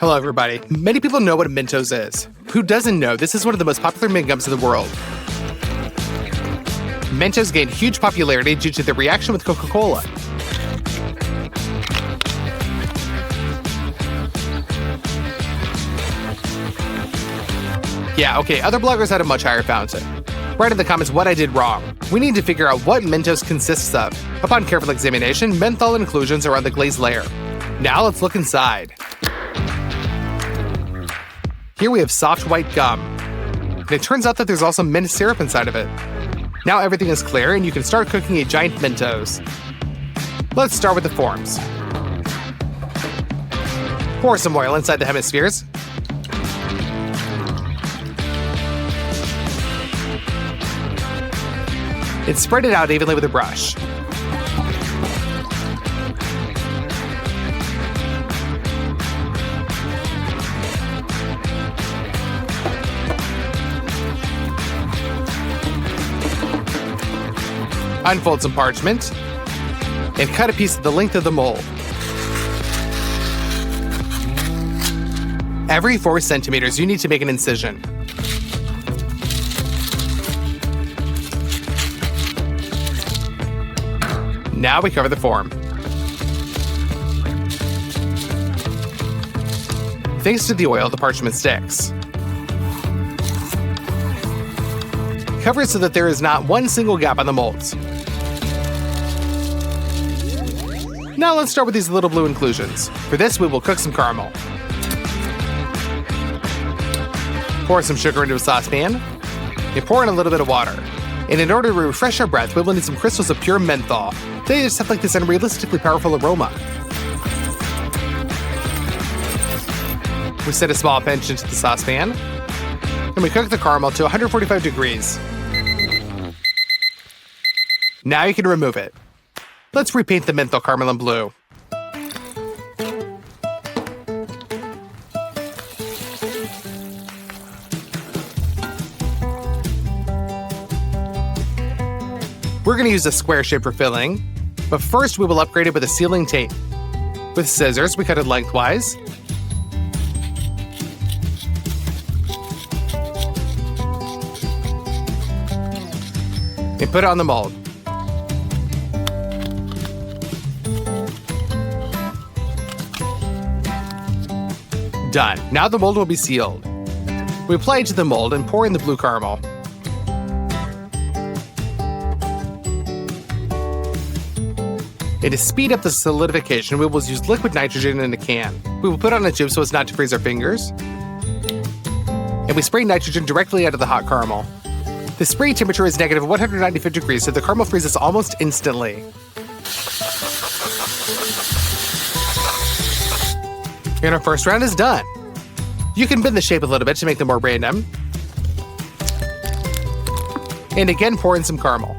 Hello everybody. Many people know what a Mentos is. Who doesn't know this is one of the most popular mint gums in the world? Mentos gained huge popularity due to the reaction with Coca-Cola. Yeah, okay, other bloggers had a much higher fountain. Write in the comments what I did wrong. We need to figure out what Mentos consists of. Upon careful examination, menthol inclusions are on the glazed layer. Now let's look inside. Here we have soft white gum. And it turns out that there's also mint syrup inside of it. Now everything is clear and you can start cooking a giant Mentos. Let's start with the forms. Pour some oil inside the hemispheres. And spread it out evenly with a brush. Unfold some parchment and cut a piece the length of the mold. Every 4 centimeters, you need to make an incision. Now we cover the form. Thanks to the oil, the parchment sticks. Cover it so that there is not one single gap on the molds. Now let's start with these little blue inclusions. For this, we will cook some caramel. Pour some sugar into a saucepan and pour in a little bit of water. And in order to refresh our breath, we will need some crystals of pure menthol. They just have like this unrealistically powerful aroma. We set a small pinch into the saucepan, and we cook the caramel to 145 degrees. Now you can remove it. Let's repaint the menthol caramel in blue. We're going to use a square shape for filling, but first we will upgrade it with a sealing tape. With scissors, we cut it lengthwise. And put it on the mold. Done. Now the mold will be sealed. We apply it to the mold and pour in the blue caramel. And to speed up the solidification, we will use liquid nitrogen in a can. We will put on a tube so as not to freeze our fingers. And we spray nitrogen directly out of the hot caramel. The spray temperature is negative 195 degrees, so the caramel freezes almost instantly. And our first round is done. You can bend the shape a little bit to make them more random. And again, pour in some caramel.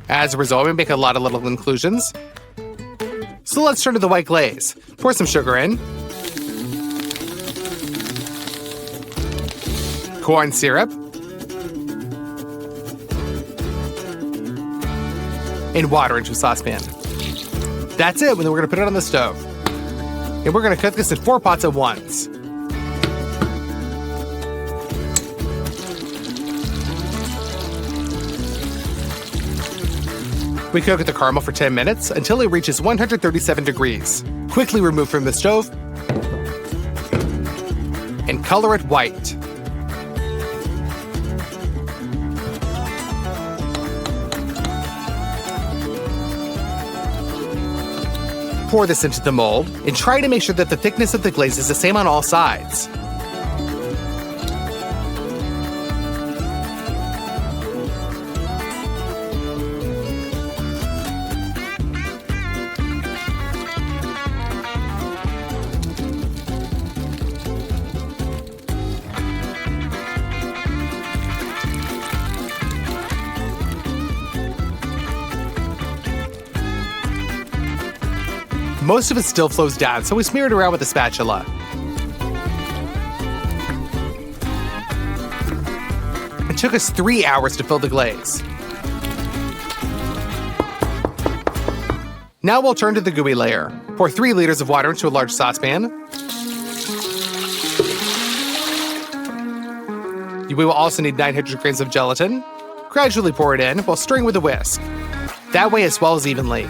As a result, we make a lot of little inclusions. So let's turn to the white glaze. Pour some sugar in. Corn syrup. And water into a saucepan. That's it, and then we're gonna put it on the stove. And we're gonna cook this in 4 pots at once. We cook the caramel for 10 minutes until it reaches 137 degrees. Quickly remove from the stove and color it white. Pour this into the mold and try to make sure that the thickness of the glaze is the same on all sides. Most of it still flows down, so we smear it around with a spatula. It took us 3 hours to fill the glaze. Now we'll turn to the gooey layer. Pour 3 liters of water into a large saucepan. We will also need 900 grams of gelatin. Gradually pour it in while stirring with a whisk. That way it swells evenly.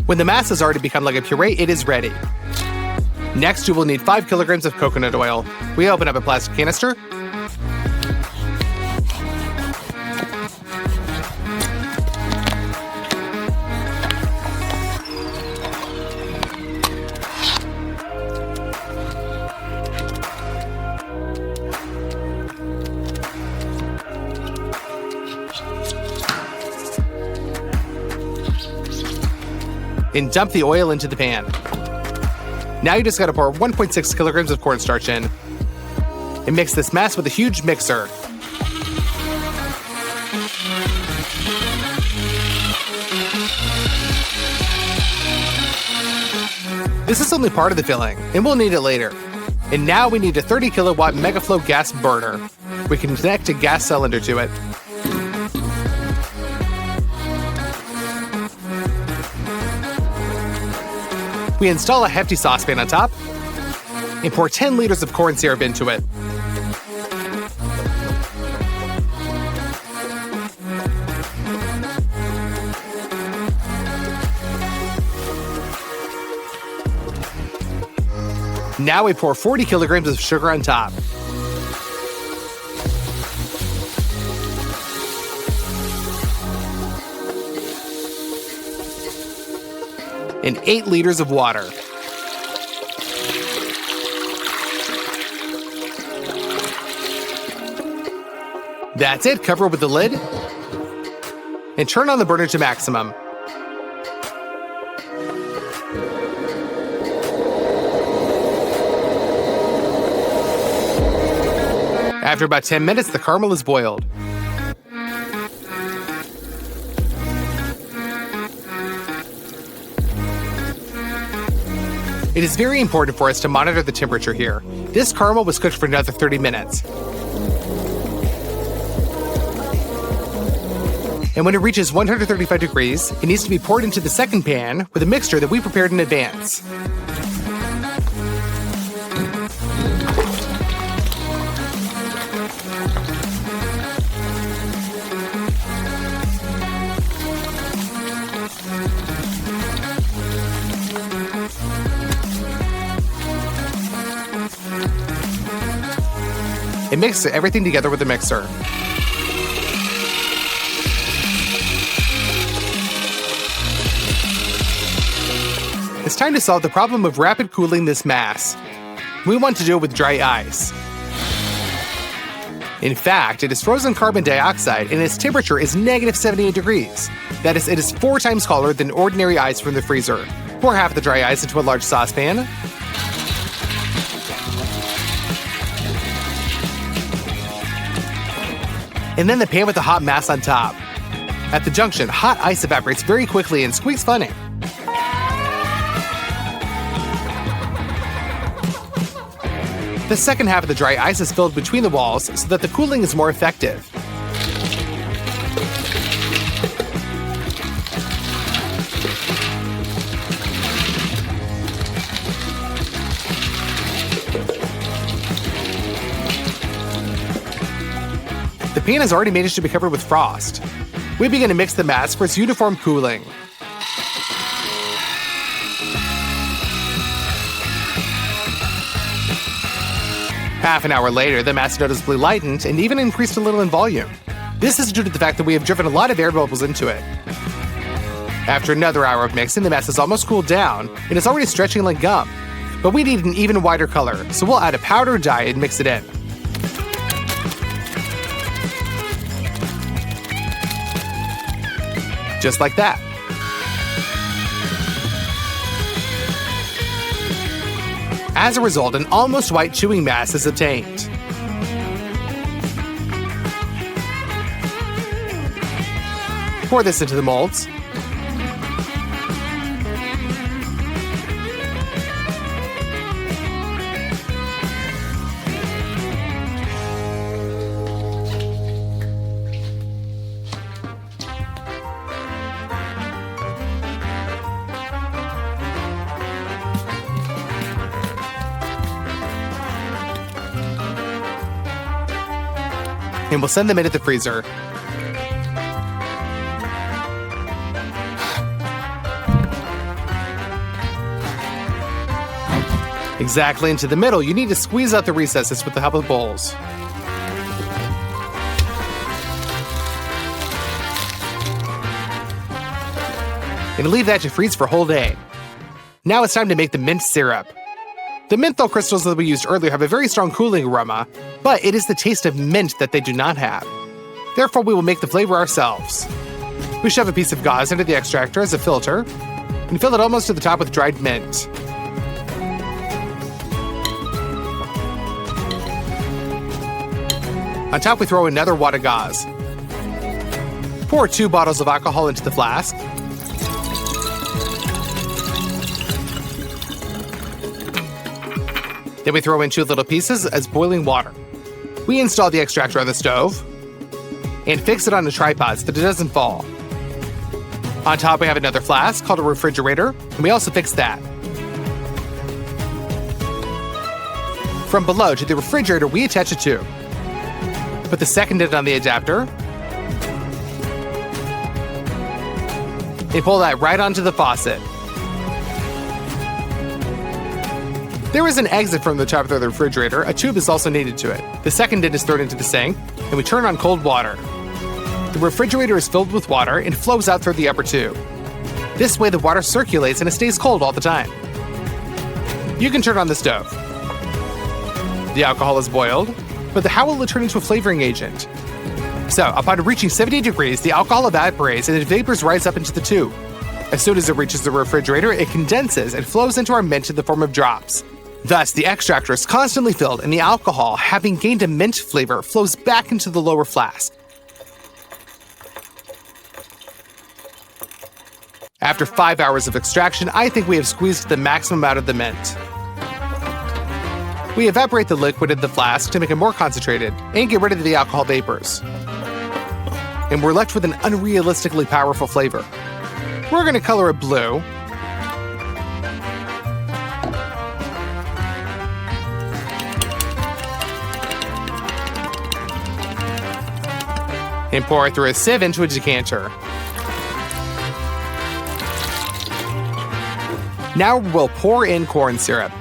When the mass has already become like a puree, it is ready. Next, you will need 5 kilograms of coconut oil. We open up a plastic canister. And dump the oil into the pan. Now you just gotta pour 1.6 kilograms of cornstarch in. And mix this mass with a huge mixer. This is only part of the filling, and we'll need it later. And now we need a 30 kilowatt Megaflow gas burner. We can connect a gas cylinder to it. We install a hefty saucepan on top and pour 10 liters of corn syrup into it. Now we pour 40 kilograms of sugar on top. And 8 liters of water. That's it, cover with the lid. And turn on the burner to maximum. After about 10 minutes, the caramel is boiled. It is very important for us to monitor the temperature here. This caramel was cooked for another 30 minutes. And when it reaches 135 degrees, it needs to be poured into the second pan with a mixture that we prepared in advance. And mix everything together with a mixer. It's time to solve the problem of rapid cooling this mass. We want to do it with dry ice. In fact, it is frozen carbon dioxide and its temperature is negative 78 degrees. That is, it is 4 times colder than ordinary ice from the freezer. Pour half the dry ice into a large saucepan. And then the pan with the hot mass on top. At the junction, hot ice evaporates very quickly and squeaks funny. The second half of the dry ice is filled between the walls so that the cooling is more effective. The pan has already managed to be covered with frost. We begin to mix the mass for its uniform cooling. Half an hour later, the mass noticeably lightened and even increased a little in volume. This is due to the fact that we have driven a lot of air bubbles into it. After another hour of mixing, the mass has almost cooled down and is already stretching like gum. But we need an even wider color, so we'll add a powder dye and mix it in. Just like that. As a result, an almost white chewing mass is obtained. Pour this into the molds. and we'll send them into the freezer. Exactly into the middle, you need to squeeze out the recesses with the help of bowls. And leave that to freeze for a whole day. Now it's time to make the mint syrup. The menthol crystals that we used earlier have a very strong cooling aroma, but it is the taste of mint that they do not have. Therefore, we will make the flavor ourselves. We shove a piece of gauze into the extractor as a filter, and fill it almost to the top with dried mint. On top, we throw another wad of gauze. Pour 2 bottles of alcohol into the flask. Then we throw in 2 little pieces as boiling water. We install the extractor on the stove and fix it on a tripod so that it doesn't fall. On top, we have another flask called a refrigerator, and we also fix that. From below to the refrigerator, we attach a tube. Put the second end on the adapter and pull that right onto the faucet. There is an exit from the top of the refrigerator. A tube is also needed to it. The second end is thrown into the sink, and we turn on cold water. The refrigerator is filled with water and flows out through the upper tube. This way the water circulates and it stays cold all the time. You can turn on the stove. The alcohol is boiled, but how will it turn into a flavoring agent? So, upon reaching 70 degrees, the alcohol evaporates and the vapors rise up into the tube. As soon as it reaches the refrigerator, it condenses and flows into our mint in the form of drops. Thus, the extractor is constantly filled, and the alcohol, having gained a mint flavor, flows back into the lower flask. After 5 hours of extraction, I think we have squeezed the maximum out of the mint. We evaporate the liquid in the flask to make it more concentrated and get rid of the alcohol vapors. And we're left with an unrealistically powerful flavor. We're going to color it blue. And pour it through a sieve into a decanter. Now we'll pour in corn syrup.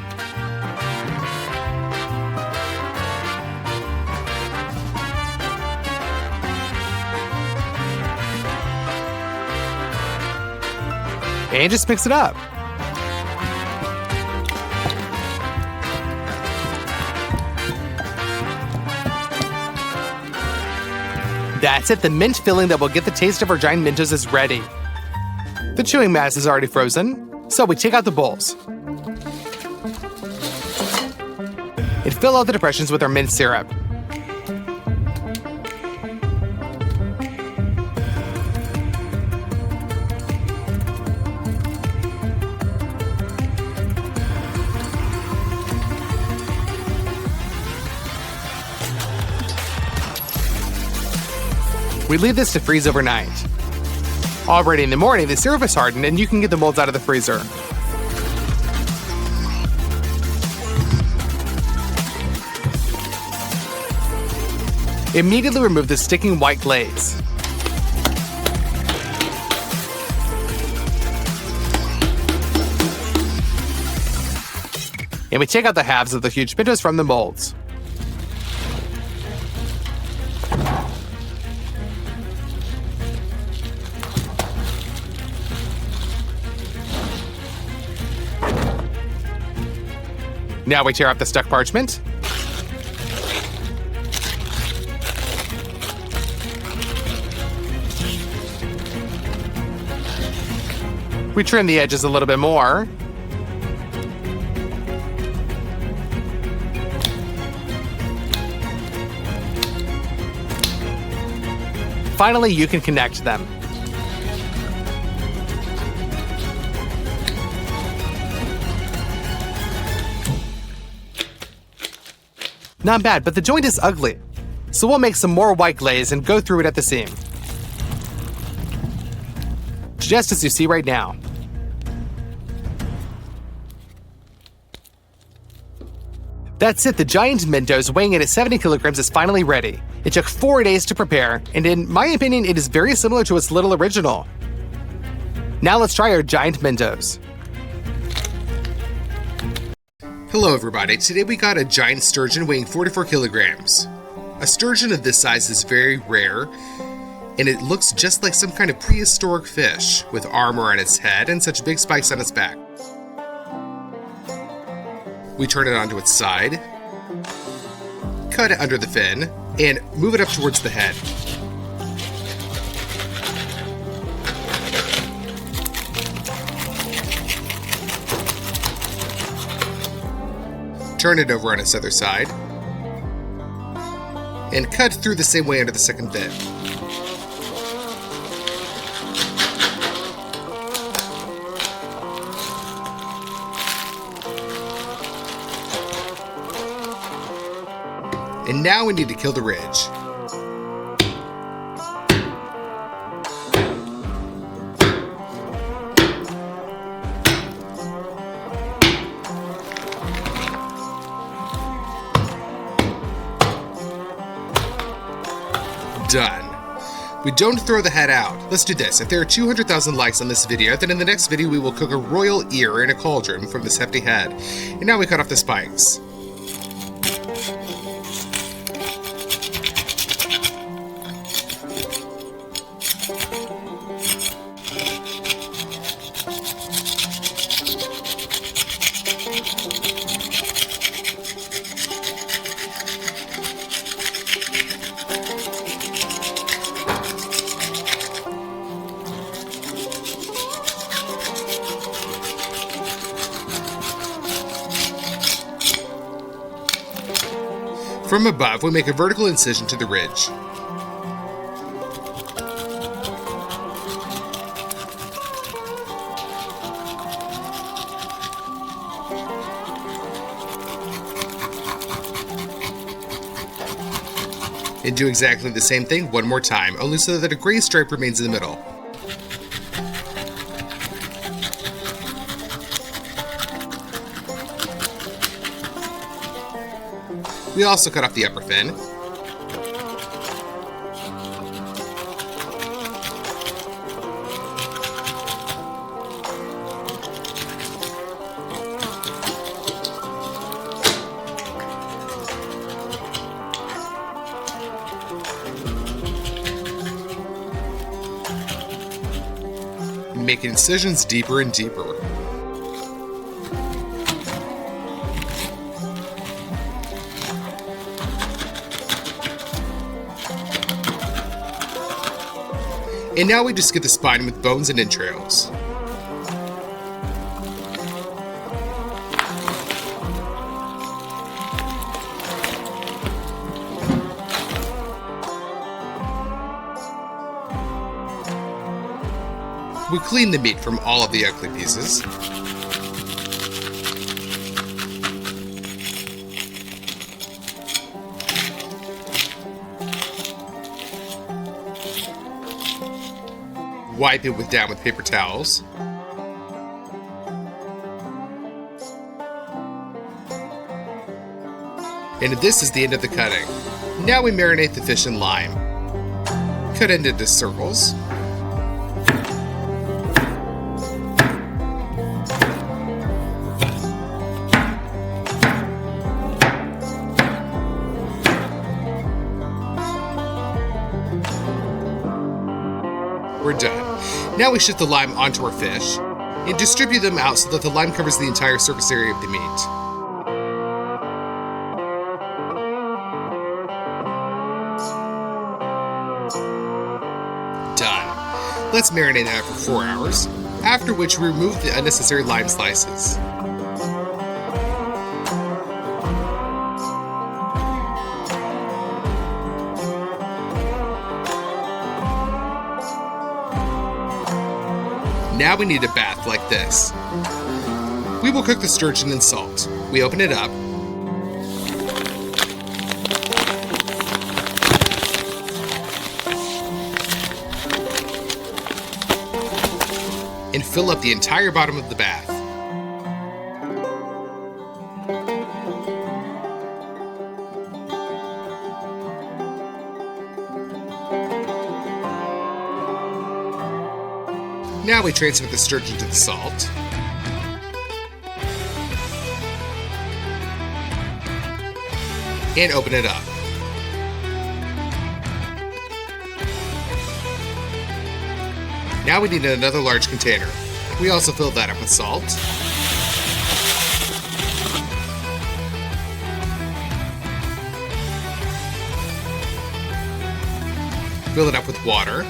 And just mix it up. That's it, the mint filling that will get the taste of our giant Mentos is ready. The chewing mass is already frozen, so we take out the bowls. And fill out the depressions with our mint syrup. We leave this to freeze overnight. Already in the morning, the syrup is hardened and you can get the molds out of the freezer. Immediately remove the sticking white glaze. And we take out the halves of the huge Mentos from the molds. Now we tear up the stuck parchment. We trim the edges a little bit more. Finally, you can connect them. Not bad, but the joint is ugly. So we'll make some more white glaze and go through it at the seam. Just as you see right now. That's it, the giant Mentos weighing in at 70 kilograms is finally ready. It took 4 days to prepare, and in my opinion, it is very similar to its little original. Now let's try our giant Mentos. Hello everybody, today we got a giant sturgeon weighing 44 kilograms. A sturgeon of this size is very rare, and it looks just like some kind of prehistoric fish, with armor on its head and such big spikes on its back. We turn it onto its side, cut it under the fin, and move it up towards the head. Turn it over on its other side, and cut through the same way under the second bit. And now we need to kill the ridge. Done. We don't throw the head out. Let's do this. If there are 200,000 likes on this video, then in the next video we will cook a royal ear in a cauldron from this hefty head. And now we cut off the spikes. From above, we make a vertical incision to the ridge. And do exactly the same thing one more time, only so that a gray stripe remains in the middle. We also cut off the upper fin. Make incisions deeper and deeper. And now we just get the spine with bones and entrails. We clean the meat from all of the ugly pieces. Wipe it down with paper towels. And this is the end of the cutting. Now we marinate the fish in lime. Cut it into circles. We're done. Now we shift the lime onto our fish and distribute them out so that the lime covers the entire surface area of the meat. Done. Let's marinate that for 4 hours, after which we remove the unnecessary lime slices. Now we need a bath like this. We will cook the sturgeon in salt. We open it up. And fill up the entire bottom of the bath. Now we transfer the sturgeon to the salt. And open it up. Now we need another large container. We also fill that up with salt. Fill it up with water.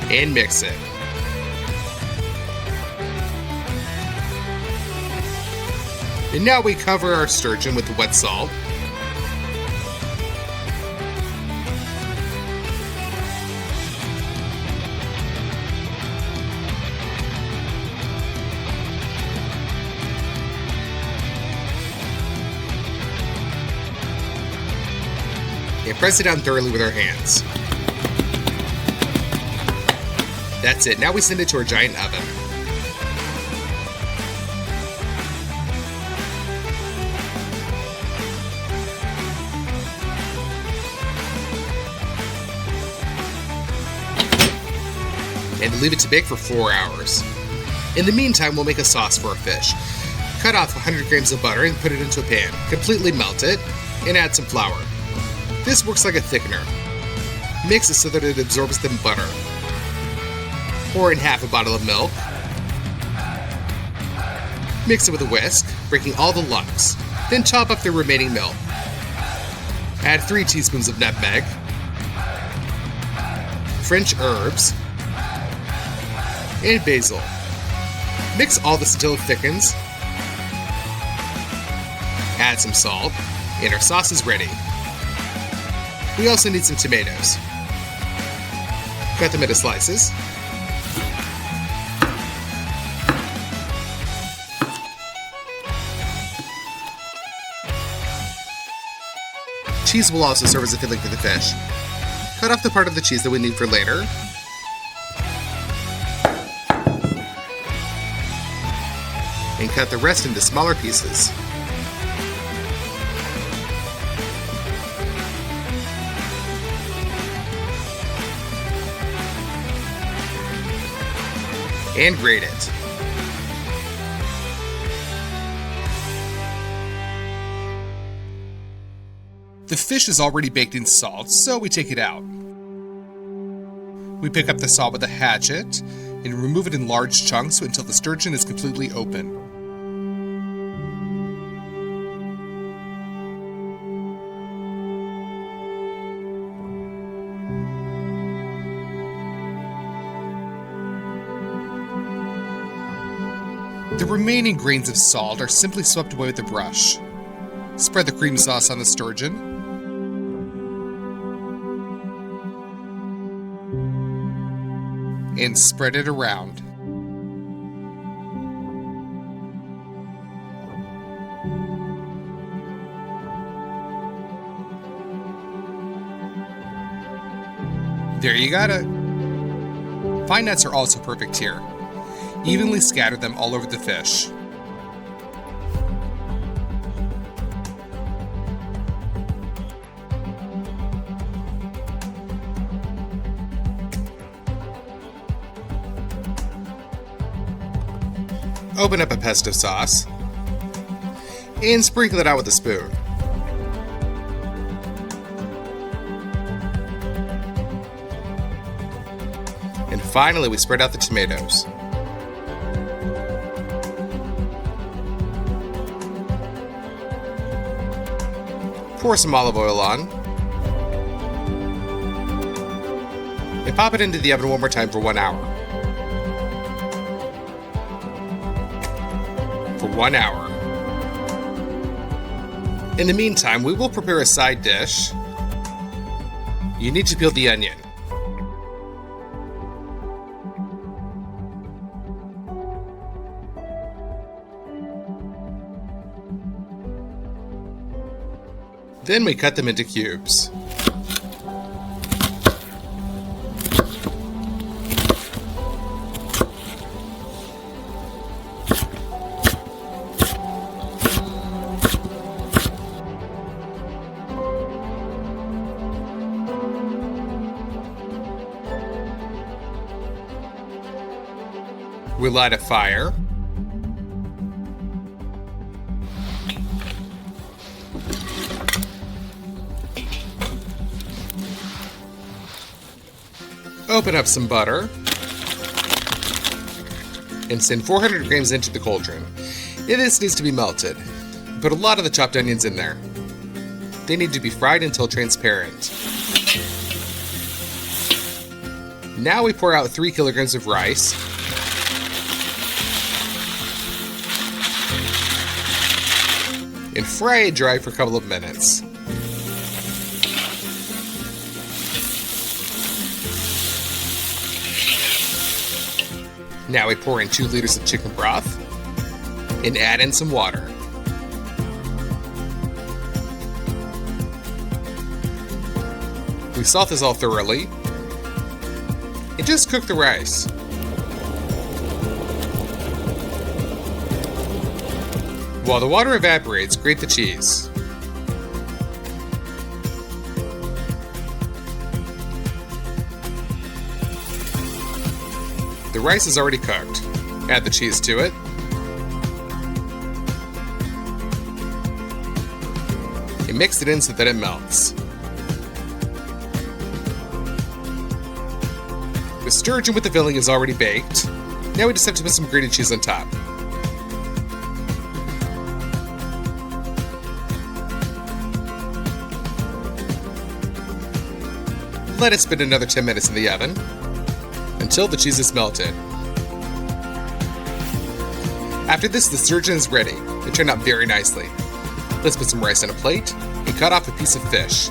And mix it. And now we cover our sturgeon with the wet salt. And press it down thoroughly with our hands. That's it. Now we send it to our giant oven. And leave it to bake for 4 hours. In the meantime, we'll make a sauce for our fish. Cut off 100 grams of butter and put it into a pan. Completely melt it and add some flour. This works like a thickener. Mix it so that it absorbs the butter. Pour in half a bottle of milk. Mix it with a whisk, breaking all the lumps. Then chop up the remaining milk. Add 3 teaspoons of nutmeg, French herbs, and basil. Mix all this until it thickens. Add some salt, and our sauce is ready. We also need some tomatoes. Cut them into slices. Cheese will also serve as a filling for the fish. Cut off the part of the cheese that we need for later. And cut the rest into smaller pieces. And grate it. The fish is already baked in salt, so we take it out. We pick up the salt with a hatchet and remove it in large chunks until the sturgeon is completely open. The remaining grains of salt are simply swept away with a brush. Spread the cream sauce on the sturgeon. And spread it around. There you got it. Pine nuts are also perfect here. Evenly scatter them all over the fish. Open up a pesto sauce and sprinkle it out with a spoon. And finally, we spread out the tomatoes. Pour some olive oil on. And pop it into the oven one more time for 1 hour. For 1 hour. In the meantime, we will prepare a side dish. You need to peel the onion. Then we cut them into cubes. We light a fire. Open up some butter. And send 400 grams into the cauldron. This needs to be melted. Put a lot of the chopped onions in there. They need to be fried until transparent. Now we pour out 3 kilograms of rice. And fry it dry for a couple of minutes. Now we pour in 2 liters of chicken broth and add in some water. We salt this all thoroughly and just cook the rice. While the water evaporates, grate the cheese. The rice is already cooked. Add the cheese to it. And mix it in so that it melts. The sturgeon with the filling is already baked. Now we just have to put some grated cheese on top. Let it spin another 10 minutes in the oven until the cheese is melted. After this, the sturgeon is ready. It turned out very nicely. Let's put some rice on a plate and cut off a piece of fish.